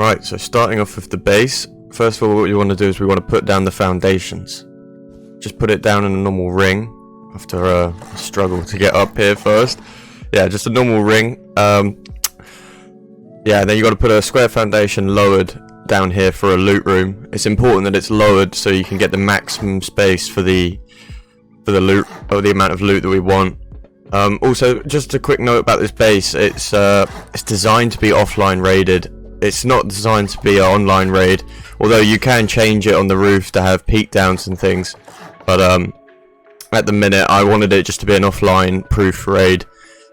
Right, so starting off with the base, first of all what you want to do is we want to put down the foundations. Just put it down in a normal ring, after a struggle to get up here first. Yeah, just a normal ring. Yeah, then you got to put a square foundation lowered down here for a loot room. It's important that it's lowered so you can get the maximum space for the loot, or the amount of loot that we want. Also, just a quick note about this base, it's designed to be offline raided. It's not designed to be an online raid, although you can change it on the roof to have peak downs and things. But at the minute I wanted it just to be an offline proof raid,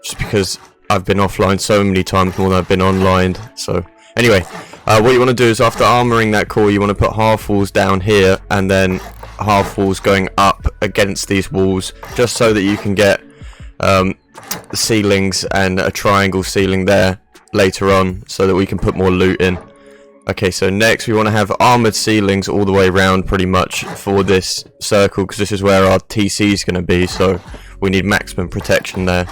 just because I've been offline so many times more than I've been online. So anyway, what you want to do is after armoring that core, you want to put half walls down here and then half walls going up against these walls, just so that you can get ceilings and a triangle ceiling there later on, so that we can put more loot in. Okay, so next we want to have armored ceilings all the way around pretty much for this circle, because this is where our TC is going to be, so we need maximum protection there.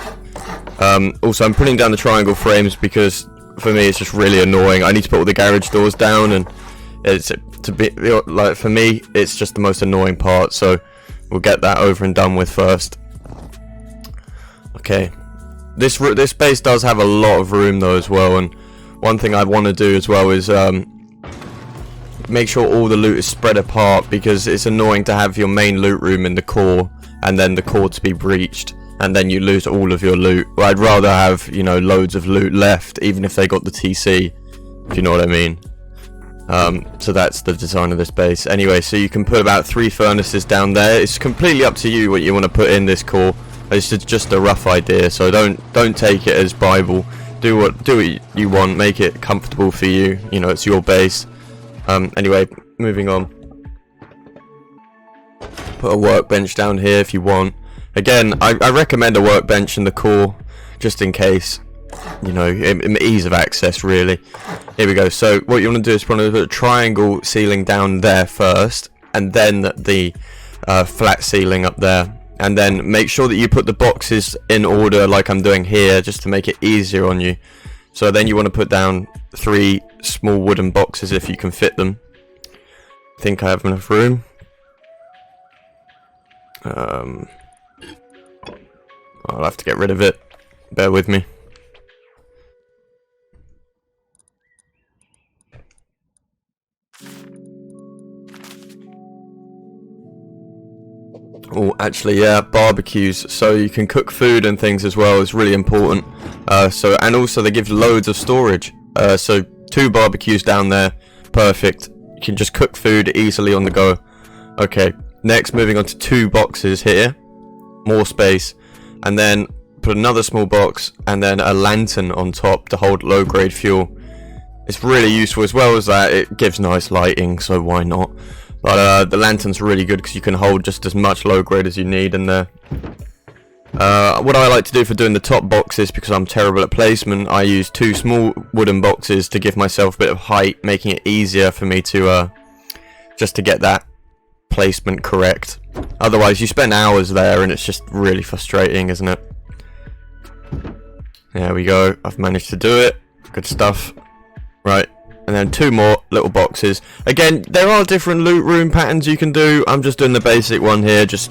Also, I'm putting down the triangle frames because for me it's just really annoying. I need to put all the garage doors down, and it's like, for me it's just the most annoying part, so we'll get that over and done with first. Okay, this base does have a lot of room though as well, and one thing I want to do as well is make sure all the loot is spread apart, because it's annoying to have your main loot room in the core and then the core to be breached and then you lose all of your loot. Well, I'd rather have, you know, loads of loot left, even if they got the TC, if you know what I mean. So that's the design of this base. Anyway, so you can put about 3 furnaces down there. It's completely up to you what you want to put in this core. It's just a rough idea, so don't take it as Bible. Do what you want, make it comfortable for you. You know, it's your base. Anyway, moving on. Put a workbench down here if you want. Again, I recommend a workbench in the core, just in case. You know, ease of access really. Here we go. So what you want to do is put a triangle ceiling down there first, and then the flat ceiling up there. And then make sure that you put the boxes in order like I'm doing here, just to make it easier on you. So then you want to put down 3 small wooden boxes if you can fit them. I think I have enough room. I'll have to get rid of it. Bear with me. Oh, actually, yeah, barbecues, so you can cook food and things as well is really important. And also they give loads of storage. So 2 barbecues down there, perfect. You can just cook food easily on the go. Okay, next moving on to 2 boxes here, more space, and then put another small box and then a lantern on top to hold low-grade fuel. It's really useful, as well as that it gives nice lighting, so why not? But the lantern's really good because you can hold just as much low grade as you need in there. What I like to do for doing the top boxes, because I'm terrible at placement, I use 2 small wooden boxes to give myself a bit of height, making it easier for me to just to get that placement correct. Otherwise you spend hours there and it's just really frustrating, isn't it? There we go, I've managed to do it. Good stuff. Right. And then 2 more little boxes. Again, there are different loot room patterns you can do. I'm just doing the basic one here, just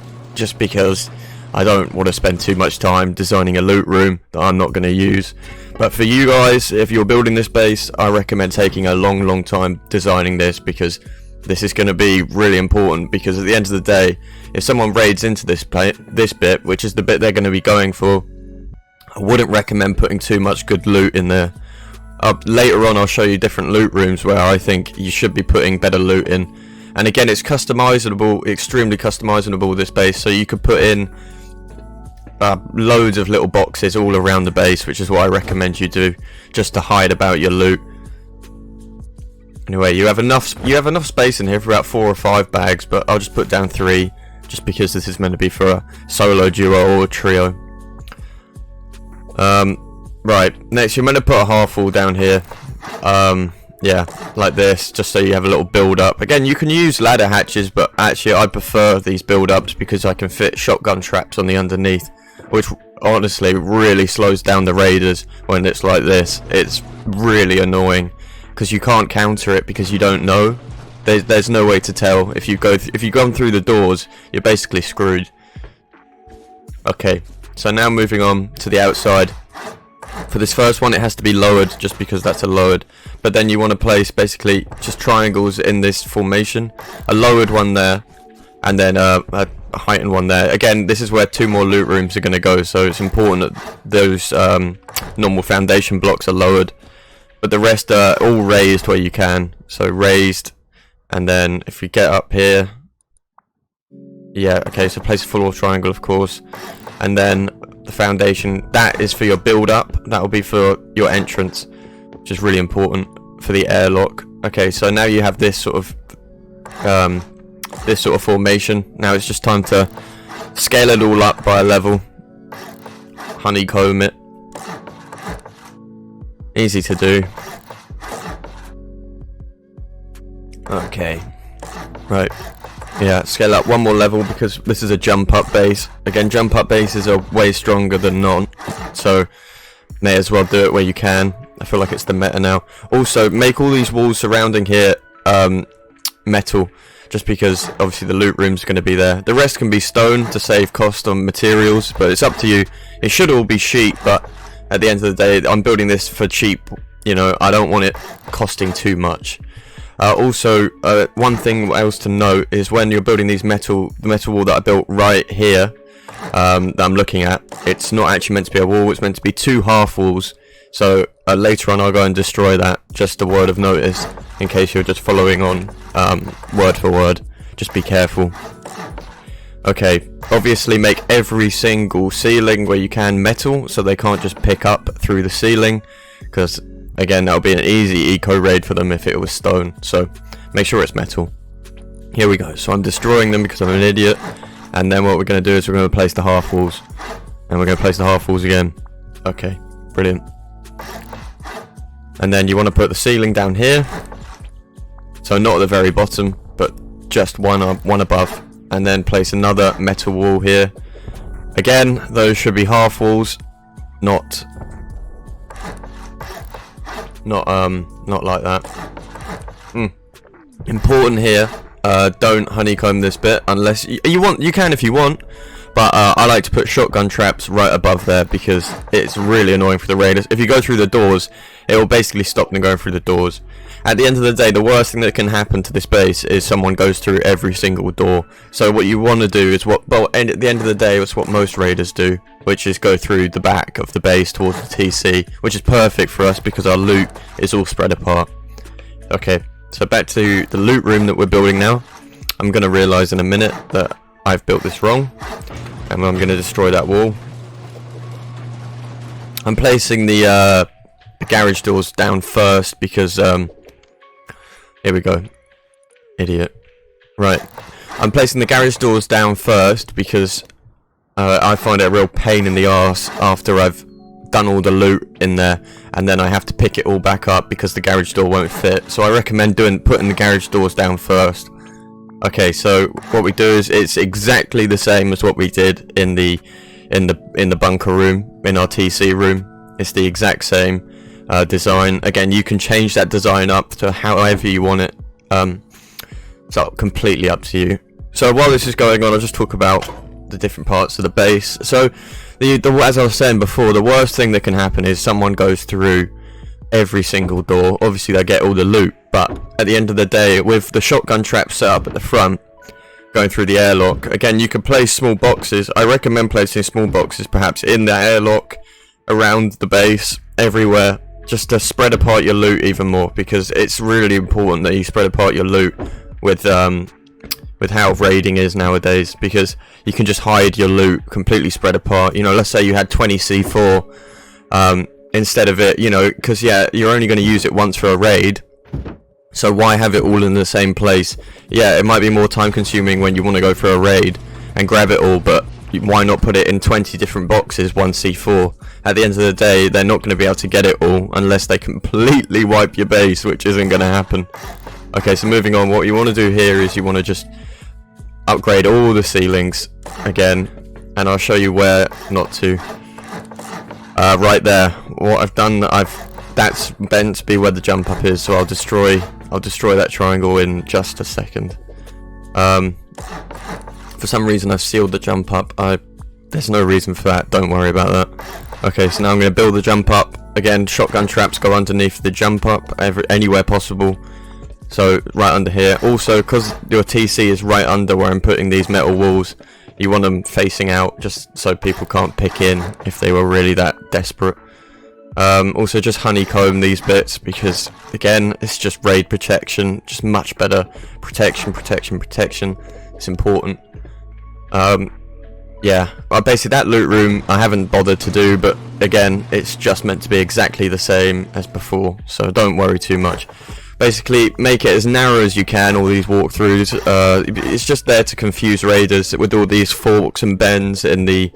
because I don't want to spend too much time designing a loot room that I'm not going to use. But for you guys, if you're building this base, I recommend taking a long time designing this, because this is going to be really important. Because at the end of the day, if someone raids into this bit, which is the bit they're going to be going for, I wouldn't recommend putting too much good loot in there. Later on I'll show you different loot rooms where I think you should be putting better loot in. And again, it's customizable, extremely customizable, this base, so you could put in loads of little boxes all around the base, which is what I recommend you do, just to hide about your loot. Anyway, you have enough space in here for about 4 or 5 bags, but I'll just put down 3, just because this is meant to be for a solo, duo or trio. Right, next you're meant to put a half wall down here, yeah, like this, just so you have a little build up. Again, you can use ladder hatches, but actually I prefer these build ups because I can fit shotgun traps on the underneath, which honestly really slows down the raiders when it's like this. It's really annoying, because you can't counter it because you don't know. There's no way to tell. If you've gone through the doors, you're basically screwed. Okay, so now moving on to the outside. For this first one, it has to be lowered just because that's a lowered. But then you want to place basically just triangles in this formation. A lowered one there, and then a heightened one there. Again, this is where 2 more loot rooms are going to go, so it's important that those normal foundation blocks are lowered. But the rest are all raised where you can. So raised, and then if we get up here, yeah, okay, so place a full triangle, of course, and then the foundation, that is for your build up, that will be for your entrance, which is really important for the airlock. Okay, so now you have this sort of formation. Now it's just time to scale it all up by a level, honeycomb it. Easy to do. Okay, right, yeah, scale up 1 more level because this is a jump up base. Again, jump up bases are way stronger than non, so may as well do it where you can. I feel like it's the meta now. Also, make all these walls surrounding here metal, just because obviously the loot room's going to be there. The rest can be stone to save cost on materials, but it's up to you. It should all be sheet, but at the end of the day, I'm building this for cheap. You know, I don't want it costing too much. Also, one thing else to note is when you're building these the metal wall that I built right here, that I'm looking at, it's not actually meant to be a wall, it's meant to be 2 half walls. So later on I'll go and destroy that, just a word of notice, in case you're just following on word for word. Just be careful. Okay, obviously make every single ceiling where you can metal, so they can't just pick up through the ceiling, because again, that would be an easy eco raid for them if it was stone. So make sure it's metal. Here we go. So I'm destroying them because I'm an idiot. And then what we're going to do is we're going to place the half walls. And we're going to place the half walls again. Okay, brilliant. And then you want to put the ceiling down here. So not at the very bottom, but just one above. And then place another metal wall here. Again, those should be half walls, not like that. Important here, don't honeycomb this bit unless you want. You can if you want, but I like to put shotgun traps right above there because it's really annoying for the raiders. If you go through the doors, it will basically stop them going through the doors. At the end of the day, the worst thing that can happen to this base is someone goes through every single door. So what you want to do is at the end of the day, it's what most raiders do, which is go through the back of the base towards the TC, which is perfect for us because our loot is all spread apart. Okay, so back to the loot room that we're building now. I'm going to realise in a minute that I've built this wrong, and I'm going to destroy that wall. I'm placing the garage doors down first because here we go, idiot. Right, I'm placing the garage doors down first because I find it a real pain in the arse after I've done all the loot in there, and then I have to pick it all back up because the garage door won't fit. So I recommend putting the garage doors down first. Okay, so what we do is it's exactly the same as what we did in the bunker room, in our TC room. It's the exact same design. Again, you can change that design up to however you want it. So completely up to you. So while this is going on, I'll just talk about the different parts of the base. So as I was saying before, the worst thing that can happen is someone goes through every single door. Obviously they get all the loot, but at the end of the day, with the shotgun trap set up at the front going through the airlock, again, you can place small boxes. I recommend placing small boxes perhaps in the airlock, around the base, everywhere, just to spread apart your loot even more, because it's really important that you spread apart your loot with how raiding is nowadays, because you can just hide your loot completely spread apart. You know, let's say you had 20 C4 instead of it, you know, because yeah, you're only going to use it once for a raid, so why have it all in the same place? Yeah, it might be more time consuming when you want to go for a raid and grab it all, but why not put it in 20 different boxes, 1 C4? At the end of the day, they're not going to be able to get it all unless they completely wipe your base, which isn't going to happen. Okay, so moving on, what you want to do here is you want to just upgrade all the ceilings again, and I'll show you where not to. Right there, what I've done that's meant to be where the jump up is, so I'll destroy that triangle in just a second. For some reason I've sealed the jump up. There's no reason for that, don't worry about that. Okay, so now I'm going to build the jump up. Again, shotgun traps go underneath the jump up anywhere possible. So right under here. Also, because your TC is right under where I'm putting these metal walls, you want them facing out just so people can't pick in if they were really that desperate. Also just honeycomb these bits because again it's just raid protection, just much better protection. It's important. Yeah, well, basically that loot room I haven't bothered to do, but again it's just meant to be exactly the same as before, so don't worry too much. Basically make it as narrow as you can, all these walkthroughs. It's just there to confuse raiders with all these forks and bends in the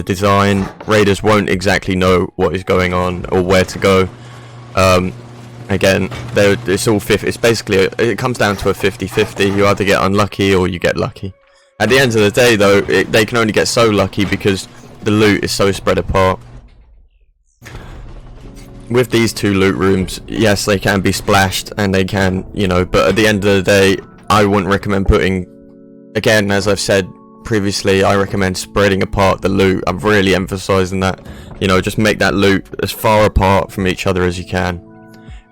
design. Raiders won't exactly know what is going on or where to go. Again, it's all 50. It's basically it comes down to a 50-50. You either get unlucky or you get lucky. At the end of the day, though, they can only get so lucky because the loot is so spread apart. With these two loot rooms, yes, they can be splashed and they can, you know, but at the end of the day, I wouldn't recommend putting, again, as I've said previously, I recommend spreading apart the loot. I'm really emphasizing that, you know, just make that loot as far apart from each other as you can.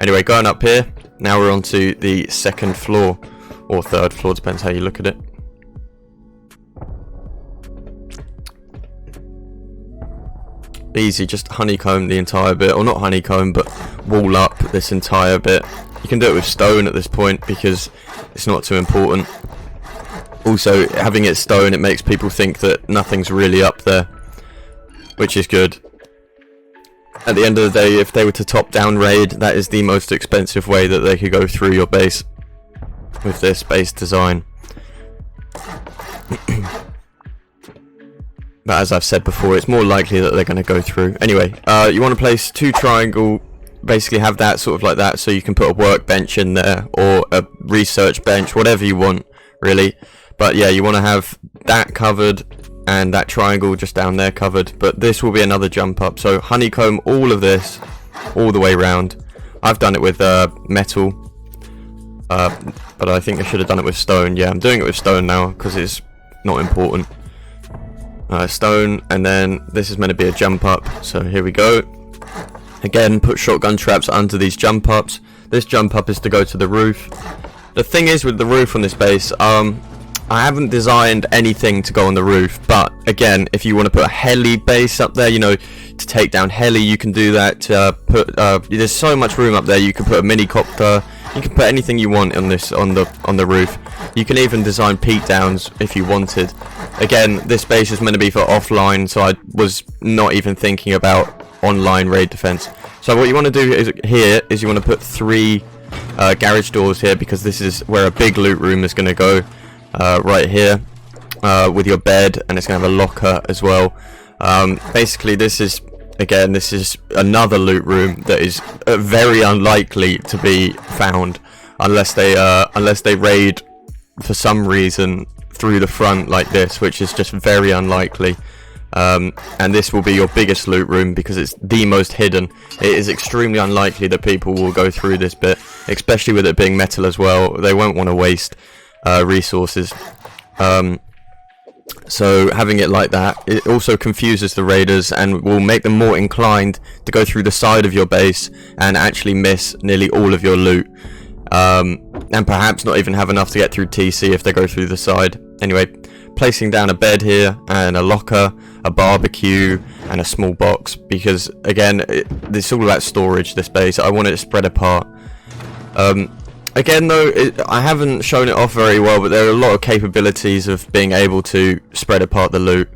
Anyway, going up here, now we're on to the second floor, or third floor, depends how you look at it. Easy, just honeycomb the entire bit, or not honeycomb, but wall up this entire bit. You can do it with stone at this point because it's not too important. Also, having it stone, it makes people think that nothing's really up there, which is good. At the end of the day, if they were to top down raid, that is the most expensive way that they could go through your base with this base design. But as I've said before, it's more likely that they're going to go through. Anyway, you want to place two triangle, basically have that sort of like that, so you can put a workbench in there, or a research bench, whatever you want, really. But yeah, you want to have that covered, and that triangle just down there covered. But this will be another jump up, so honeycomb all of this, all the way around. I've done it with metal, but I think I should have done it with stone. Yeah, I'm doing it with stone now, because it's not important. Stone, and then this is meant to be a jump up, so here we go. Again, put shotgun traps under these jump ups. This jump up is to go to the roof. The thing is with the roof on this base, I haven't designed anything to go on the roof, but again, if you want to put a heli base up there, you know, to take down heli, you can do that. There's so much room up there. You can put a mini copter, you can put anything you want on this on the roof. You can even design peak downs if you wanted. Again, this base is meant to be for offline, so I was not even thinking about online raid defense. So what you want to do is you want to put 3 garage doors here, because this is where a big loot room is going to go. Right here, with your bed, and it's going to have a locker as well. Basically, this is another loot room that is very unlikely to be found unless they raid for some reason through the front like this, which is just very unlikely. And this will be your biggest loot room because it's the most hidden. It is extremely unlikely that people will go through this bit, especially with it being metal as well. They won't want to waste resources. So having it like that, it also confuses the raiders and will make them more inclined to go through the side of your base and actually miss nearly all of your loot, and perhaps not even have enough to get through TC if they go through the side. Anyway, placing down a bed here and a locker, a barbecue, and a small box, because again, it's all about storage, this base. I want it to spread apart. Again though, I haven't shown it off very well, but there are a lot of capabilities of being able to spread apart the loot.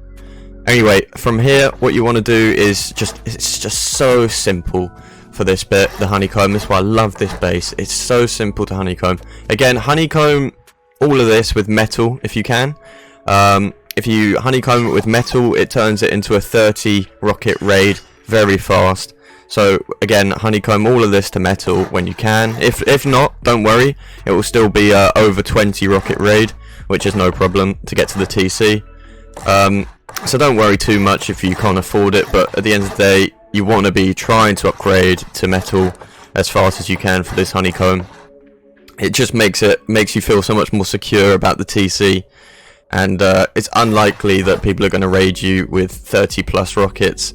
Anyway, from here, what you want to do is it's just so simple for this bit, the honeycomb. That's why I love this base. It's so simple to honeycomb. Again, honeycomb all of this with metal if you can. If you honeycomb it with metal, it turns it into a 30 rocket raid very fast. So again, honeycomb all of this to metal when you can. If not, don't worry, it will still be over 20 rocket raid, which is no problem to get to the TC. So don't worry too much if you can't afford it, but at the end of the day, you want to be trying to upgrade to metal as fast as you can for this honeycomb. It just makes you feel so much more secure about the TC, and it's unlikely that people are going to raid you with 30 plus rockets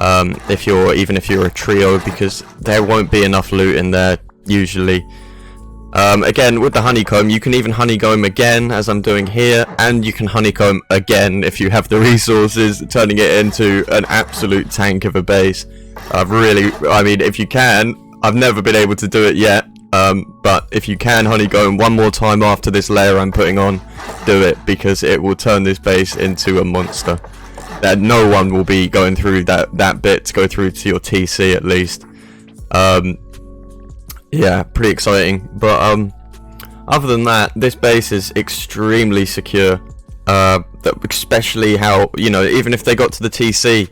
even if you're a trio, because there won't be enough loot in there usually. Again, with the honeycomb, you can even honeycomb again, as I'm doing here, and you can honeycomb again if you have the resources, turning it into an absolute tank of a base. I mean, if you can, I've never been able to do it yet, but if you can honeycomb one more time after this layer I'm putting on, do it, because it will turn this base into a monster. That no one will be going through that bit to go through to your TC at least. Yeah, pretty exciting. But other than that, this base is extremely secure. Especially how, you know, even if they got to the TC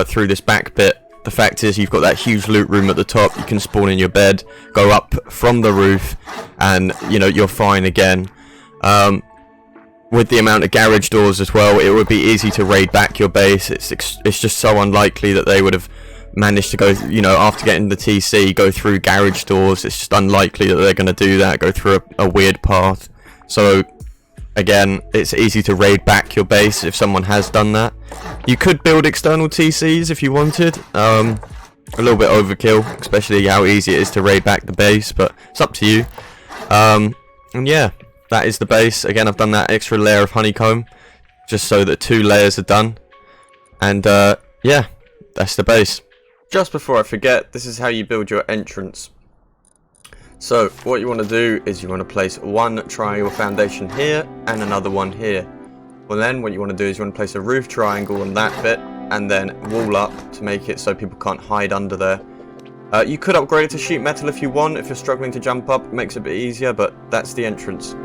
through this back bit, the fact is you've got that huge loot room at the top. You can spawn in your bed, go up from the roof, and you know, you're fine again. With the amount of garage doors as well, it would be easy to raid back your base. It's just so unlikely that they would have managed to go, you know, after getting the TC, go through garage doors. It's just unlikely that they're going to do that, go through a weird path. So again, it's easy to raid back your base if someone has done that. You could build external TCs if you wanted. A little bit overkill, especially how easy it is to raid back the base, but it's up to you. And yeah, that is the base. Again, I've done that extra layer of honeycomb just so that 2 layers are done. And yeah, that's the base. Just before I forget, this is how you build your entrance. So what you want to do is you want to place one triangle foundation here and another one here. Well, then what you want to do is you want to place a roof triangle on that bit and then wall up to make it so people can't hide under there. You could upgrade it to sheet metal if you want, if you're struggling to jump up. It makes it a bit easier, but that's the entrance.